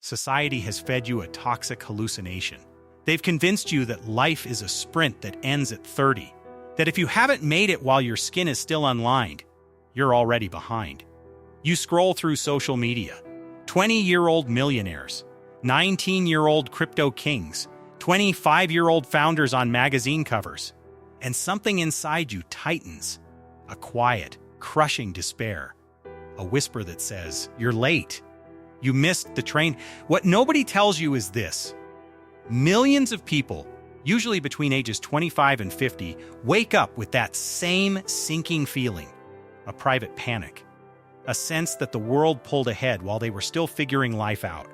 Society has fed you a toxic hallucination. They've convinced you that life is a sprint that ends at 30, that if you haven't made it while your skin is still unlined, you're already behind. You scroll through social media. 20-year-old millionaires, 19-year-old crypto kings, 25-year-old founders on magazine covers, and something inside you tightens. A quiet, crushing despair. A whisper that says, "You're late. You missed the train." What nobody tells you is this. Millions of people, usually between ages 25 and 50, wake up with that same sinking feeling. A private panic. A sense that the world pulled ahead while they were still figuring life out.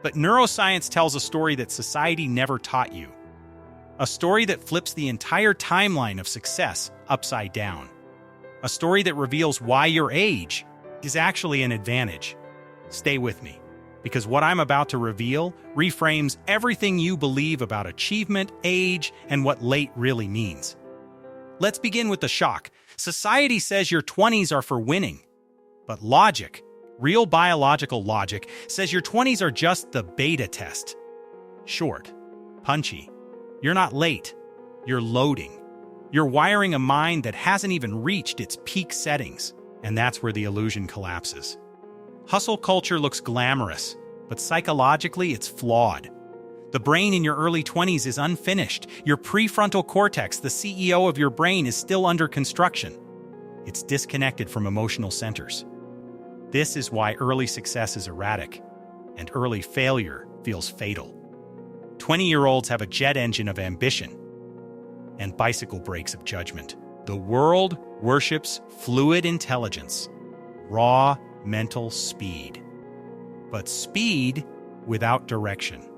But neuroscience tells a story that society never taught you. A story that flips the entire timeline of success upside down. A story that reveals why your age is actually an advantage. Stay with me, because what I'm about to reveal reframes everything you believe about achievement, age, and what late really means. Let's begin with the shock. Society says your 20s are for winning. But logic, real biological logic, says your 20s are just the beta test. Short, punchy. You're not late. You're loading. You're wiring a mind that hasn't even reached its peak settings, and that's where the illusion collapses. Hustle culture looks glamorous, but psychologically it's flawed. The brain in your early 20s is unfinished. Your prefrontal cortex, the CEO of your brain, is still under construction. It's disconnected from emotional centers. This is why early success is erratic, and early failure feels fatal. 20-year-olds have a jet engine of ambition and bicycle brakes of judgment. The world worships fluid intelligence, raw mental speed. But speed without direction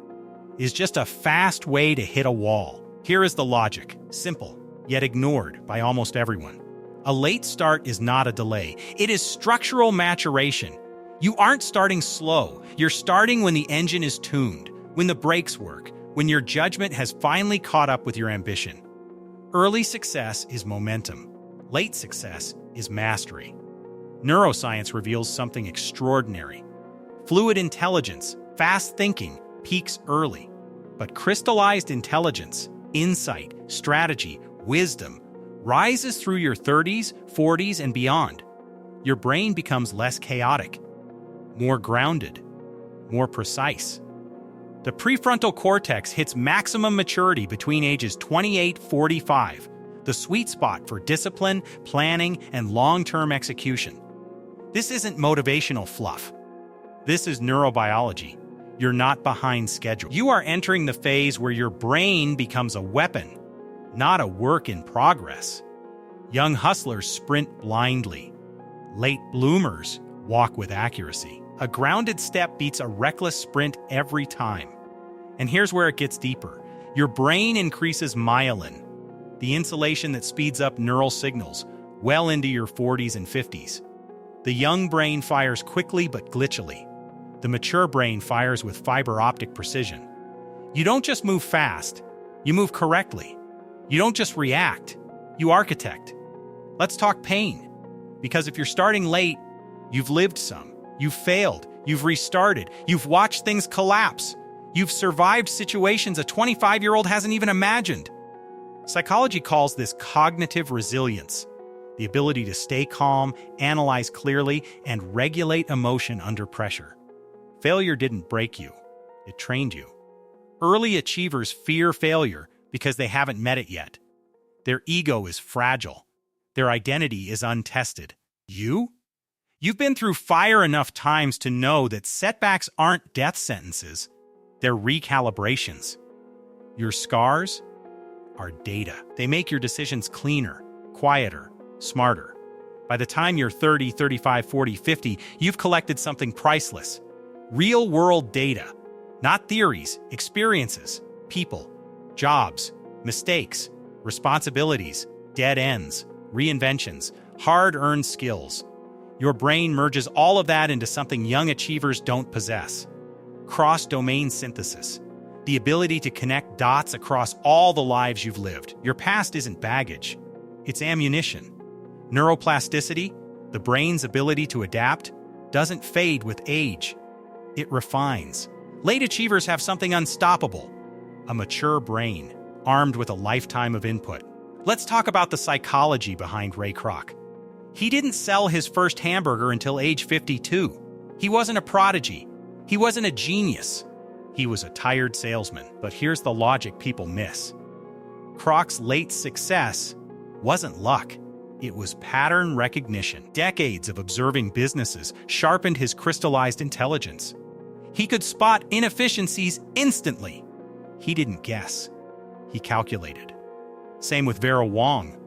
is just a fast way to hit a wall. Here is the logic, simple, yet ignored by almost everyone. A late start is not a delay. It is structural maturation. You aren't starting slow. You're starting when the engine is tuned, when the brakes work, when your judgment has finally caught up with your ambition. Early success is momentum. Late success is mastery. Neuroscience reveals something extraordinary. Fluid intelligence, fast thinking, peaks early. But crystallized intelligence, insight, strategy, wisdom, rises through your 30s, 40s, and beyond. Your brain becomes less chaotic, more grounded, more precise. The prefrontal cortex hits maximum maturity between ages 28-45, the sweet spot for discipline, planning, and long-term execution. This isn't motivational fluff. This is neurobiology. You're not behind schedule. You are entering the phase where your brain becomes a weapon, not a work in progress. Young hustlers sprint blindly. Late bloomers walk with accuracy. A grounded step beats a reckless sprint every time. And here's where it gets deeper. Your brain increases myelin, the insulation that speeds up neural signals, well into your 40s and 50s. The young brain fires quickly but glitchily. The mature brain fires with fiber optic precision. You don't just move fast, you move correctly. You don't just react, you architect. Let's talk pain. Because if you're starting late, you've lived some. You've failed. You've restarted. You've watched things collapse. You've survived situations a 25-year-old hasn't even imagined. Psychology calls this cognitive resilience, the ability to stay calm, analyze clearly, and regulate emotion under pressure. Failure didn't break you. It trained you. Early achievers fear failure because they haven't met it yet. Their ego is fragile. Their identity is untested. You've been through fire enough times to know that setbacks aren't death sentences. They're recalibrations. Your scars are data. They make your decisions cleaner, quieter, smarter. By the time you're 30, 35, 40, 50, you've collected something priceless. Real-world data. Not theories, experiences, people, jobs, mistakes, responsibilities, dead ends, reinventions, hard-earned skills. Your brain merges all of that into something young achievers don't possess. Cross-domain synthesis. The ability to connect dots across all the lives you've lived. Your past isn't baggage. It's ammunition. Neuroplasticity, the brain's ability to adapt, doesn't fade with age. It refines. Late achievers have something unstoppable: a mature brain, armed with a lifetime of input. Let's talk about the psychology behind Ray Kroc. He didn't sell his first hamburger until age 52. He wasn't a prodigy. He wasn't a genius. He was a tired salesman. But here's the logic people miss. Kroc's late success wasn't luck. It was pattern recognition. Decades of observing businesses sharpened his crystallized intelligence. He could spot inefficiencies instantly. He didn't guess. He calculated. Same with Vera Wang,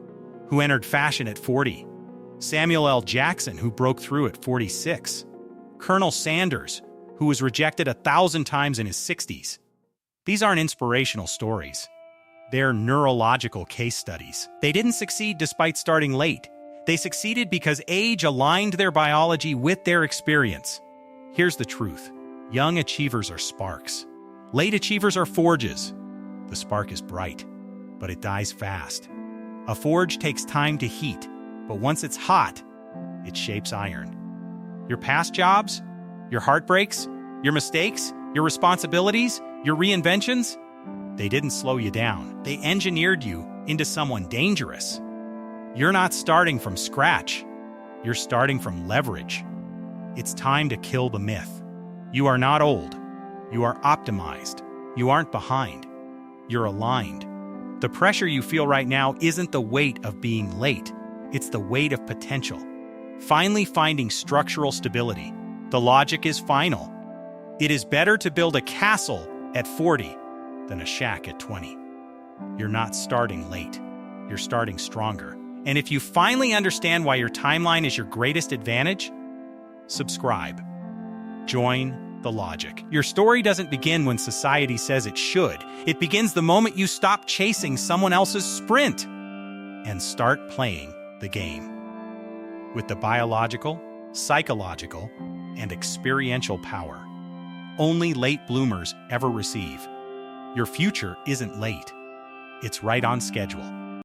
who entered fashion at 40. Samuel L. Jackson, who broke through at 46. Colonel Sanders, who was rejected 1,000 times in his 60s. These aren't inspirational stories. They're neurological case studies. They didn't succeed despite starting late. They succeeded because age aligned their biology with their experience. Here's the truth. Young achievers are sparks. Late achievers are forges. The spark is bright, but it dies fast. A forge takes time to heat, but once it's hot, it shapes iron. Your past jobs, your heartbreaks, your mistakes, your responsibilities, your reinventions, they didn't slow you down. They engineered you into someone dangerous. You're not starting from scratch. You're starting from leverage. It's time to kill the myth. You are not old. You are optimized. You aren't behind. You're aligned. The pressure you feel right now isn't the weight of being late. It's the weight of potential. Finally finding structural stability. The logic is final. It is better to build a castle at 40 than a shack at 20. You're not starting late. You're starting stronger. And if you finally understand why your timeline is your greatest advantage, subscribe. Join the logic. Your story doesn't begin when society says it should. It begins the moment you stop chasing someone else's sprint and start playing the game. With the biological, psychological, and experiential power only late bloomers ever receive. Your future isn't late. It's right on schedule.